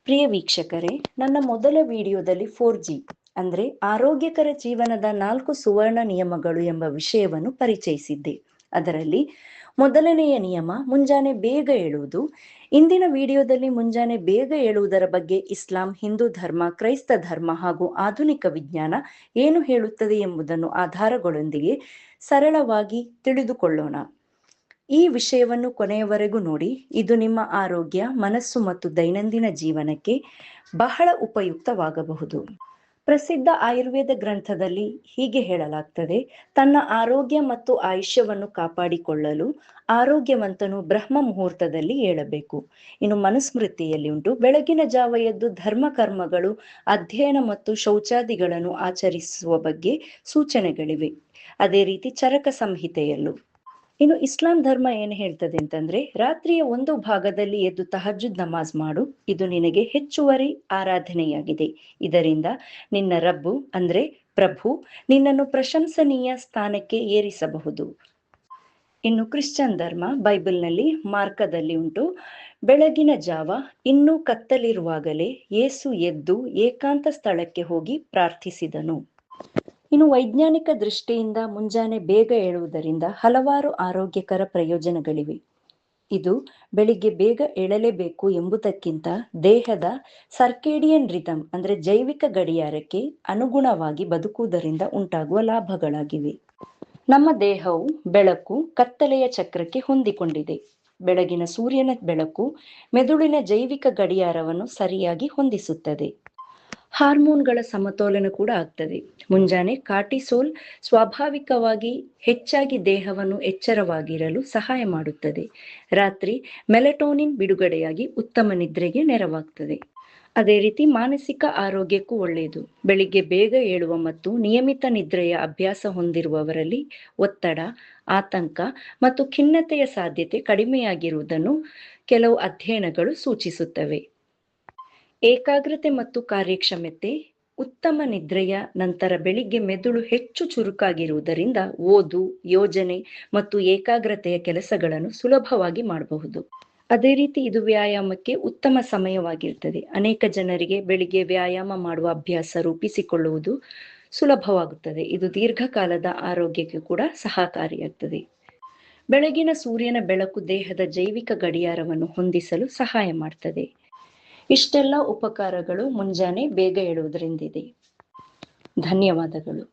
ಪ್ರಿಯ ವೀಕ್ಷಕರೇ, ನನ್ನ ಮೊದಲ ವಿಡಿಯೋದಲ್ಲಿ 4G ಅಂದ್ರೆ ಆರೋಗ್ಯಕರ ಜೀವನದ 4 ಸುವರ್ಣ ನಿಯಮಗಳು ಎಂಬ ವಿಷಯವನ್ನು ಪರಿಚಯಿಸಿದ್ದೆ. ಅದರಲ್ಲಿ ಮೊದಲನೆಯ ನಿಯಮ ಮುಂಜಾನೆ ಬೇಗ ಏಳುವುದು. ಇಂದಿನ ವಿಡಿಯೋದಲ್ಲಿ ಮುಂಜಾನೆ ಬೇಗ ಏಳುವುದರ ಬಗ್ಗೆ ಇಸ್ಲಾಂ, ಹಿಂದೂ ಧರ್ಮ, ಕ್ರೈಸ್ತ ಧರ್ಮ ಹಾಗೂ ಆಧುನಿಕ ವಿಜ್ಞಾನ ಏನು ಹೇಳುತ್ತದೆ ಎಂಬುದನ್ನು ಆಧಾರಗಳೊಂದಿಗೆ ಸರಳವಾಗಿ ತಿಳಿದುಕೊಳ್ಳೋಣ. ಈ ವಿಷಯವನ್ನು ಕೊನೆಯವರೆಗೂ ನೋಡಿ. ಇದು ನಿಮ್ಮ ಆರೋಗ್ಯ, ಮನಸ್ಸು ಮತ್ತು ದೈನಂದಿನ ಜೀವನಕ್ಕೆ ಬಹಳ ಉಪಯುಕ್ತವಾಗಬಹುದು. ಪ್ರಸಿದ್ಧ ಆಯುರ್ವೇದ ಗ್ರಂಥದಲ್ಲಿ ಹೀಗೆ ಹೇಳಲಾಗ್ತದೆ: ತನ್ನ ಆರೋಗ್ಯ ಮತ್ತು ಆಯುಷ್ಯವನ್ನು ಕಾಪಾಡಿಕೊಳ್ಳಲು ಆರೋಗ್ಯವಂತನು ಬ್ರಹ್ಮ ಮುಹೂರ್ತದಲ್ಲಿ ಏಳಬೇಕು. ಇನ್ನು ಮನುಸ್ಮೃತಿಯಲ್ಲಿ ಉಂಟು: ಬೆಳಗಿನ ಜಾವ ಎದ್ದು ಧರ್ಮ ಕರ್ಮಗಳು, ಅಧ್ಯಯನ ಮತ್ತು ಶೌಚಾದಿಗಳನ್ನು ಆಚರಿಸುವ ಬಗ್ಗೆ ಸೂಚನೆಗಳಿವೆ. ಅದೇ ರೀತಿ ಚರಕ ಸಂಹಿತೆಯಲ್ಲೂ. ಇನ್ನು ಇಸ್ಲಾಂ ಧರ್ಮ ಏನು ಹೇಳ್ತದೆ ಅಂತಂದ್ರೆ, ರಾತ್ರಿಯ ಒಂದು ಭಾಗದಲ್ಲಿ ಎದ್ದು ತಹಜ್ಜುದ್ ನಮಾಜ್ ಮಾಡು. ಇದು ನಿನಗೆ ಹೆಚ್ಚುವರಿ ಆರಾಧನೆಯಾಗಿದೆ. ಇದರಿಂದ ನಿನ್ನ ರಬ್ಬು ಅಂದ್ರೆ ಪ್ರಭು ನಿನ್ನನ್ನು ಪ್ರಶಂಸನೀಯ ಸ್ಥಾನಕ್ಕೆ ಏರಿಸಬಹುದು. ಇನ್ನು ಕ್ರಿಶ್ಚಿಯನ್ ಧರ್ಮ ಬೈಬಲ್ನಲ್ಲಿ ಮಾರ್ಕದಲ್ಲಿ ಉಂಟು: ಬೆಳಗಿನ ಜಾವ ಇನ್ನೂ ಕತ್ತಲಿರುವಾಗಲೇ ಯೇಸು ಎದ್ದು ಏಕಾಂತ ಸ್ಥಳಕ್ಕೆ ಹೋಗಿ ಪ್ರಾರ್ಥಿಸಿದನು. ಇನ್ನು ವೈಜ್ಞಾನಿಕ ದೃಷ್ಟಿಯಿಂದ ಮುಂಜಾನೆ ಬೇಗ ಏಳುವುದರಿಂದ ಹಲವಾರು ಆರೋಗ್ಯಕರ ಪ್ರಯೋಜನಗಳಿವೆ. ಇದು ಬೆಳಿಗ್ಗೆ ಬೇಗ ಏಳಲೇಬೇಕು ಎಂಬುದಕ್ಕಿಂತ ದೇಹದ ಸರ್ಕೇಡಿಯನ್ ರಿದಮ್ ಅಂದ್ರೆ ಜೈವಿಕ ಗಡಿಯಾರಕ್ಕೆ ಅನುಗುಣವಾಗಿ ಬದುಕುವುದರಿಂದ ಉಂಟಾಗುವ ಲಾಭಗಳಾಗಿವೆ. ನಮ್ಮ ದೇಹವು ಬೆಳಕು ಕತ್ತಲೆಯ ಚಕ್ರಕ್ಕೆ ಹೊಂದಿಕೊಂಡಿದೆ. ಬೆಳಗಿನ ಸೂರ್ಯನ ಬೆಳಕು ಮೆದುಳಿನ ಜೈವಿಕ ಗಡಿಯಾರವನ್ನು ಸರಿಯಾಗಿ ಹೊಂದಿಸುತ್ತದೆ. ಹಾರ್ಮೋನ್ಗಳ ಸಮತೋಲನ ಕೂಡ ಆಗ್ತದೆ. ಮುಂಜಾನೆ ಕಾರ್ಟಿಸೋಲ್ ಸ್ವಾಭಾವಿಕವಾಗಿ ಹೆಚ್ಚಾಗಿ ದೇಹವನ್ನು ಎಚ್ಚರವಾಗಿರಲು ಸಹಾಯ ಮಾಡುತ್ತದೆ. ರಾತ್ರಿ ಮೆಲಟೋನಿನ್ ಬಿಡುಗಡೆಯಾಗಿ ಉತ್ತಮ ನಿದ್ರೆಗೆ ನೆರವಾಗ್ತದೆ. ಅದೇ ರೀತಿ ಮಾನಸಿಕ ಆರೋಗ್ಯಕ್ಕೂ ಒಳ್ಳೆಯದು. ಬೆಳಿಗ್ಗೆ ಬೇಗ ಏಳುವ ಮತ್ತು ನಿಯಮಿತ ನಿದ್ರೆಯ ಅಭ್ಯಾಸ ಹೊಂದಿರುವವರಲ್ಲಿ ಒತ್ತಡ, ಆತಂಕ ಮತ್ತು ಖಿನ್ನತೆಯ ಸಾಧ್ಯತೆ ಕಡಿಮೆಯಾಗಿರುವುದನ್ನು ಕೆಲವು ಅಧ್ಯಯನಗಳು ಸೂಚಿಸುತ್ತವೆ. ಏಕಾಗ್ರತೆ ಮತ್ತು ಕಾರ್ಯಕ್ಷಮತೆ: ಉತ್ತಮ ನಿದ್ರೆಯ ನಂತರ ಬೆಳಿಗ್ಗೆ ಮೆದುಳು ಹೆಚ್ಚು ಚುರುಕಾಗಿರುವುದರಿಂದ ಓದು, ಯೋಜನೆ ಮತ್ತು ಏಕಾಗ್ರತೆಯ ಕೆಲಸಗಳನ್ನು ಸುಲಭವಾಗಿ ಮಾಡಬಹುದು. ಅದೇ ರೀತಿ ಇದು ವ್ಯಾಯಾಮಕ್ಕೆ ಉತ್ತಮ ಸಮಯವಾಗಿರ್ತದೆ. ಅನೇಕ ಜನರಿಗೆ ಬೆಳಿಗ್ಗೆ ವ್ಯಾಯಾಮ ಮಾಡುವ ಅಭ್ಯಾಸ ರೂಪಿಸಿಕೊಳ್ಳುವುದು ಸುಲಭವಾಗುತ್ತದೆ. ಇದು ದೀರ್ಘಕಾಲದ ಆರೋಗ್ಯಕ್ಕೆ ಕೂಡ ಸಹಕಾರಿಯಾಗ್ತದೆ. ಬೆಳಗಿನ ಸೂರ್ಯನ ಬೆಳಕು ದೇಹದ ಜೈವಿಕ ಗಡಿಯಾರವನ್ನು ಹೊಂದಿಸಲು ಸಹಾಯ ಮಾಡ್ತದೆ. ಇಷ್ಟೆಲ್ಲ ಉಪಕಾರಗಳು ಮುಂಜಾನೆ ಬೇಗ ಏಳುವುದರಿಂದಿದೆ. ಧನ್ಯವಾದಗಳು.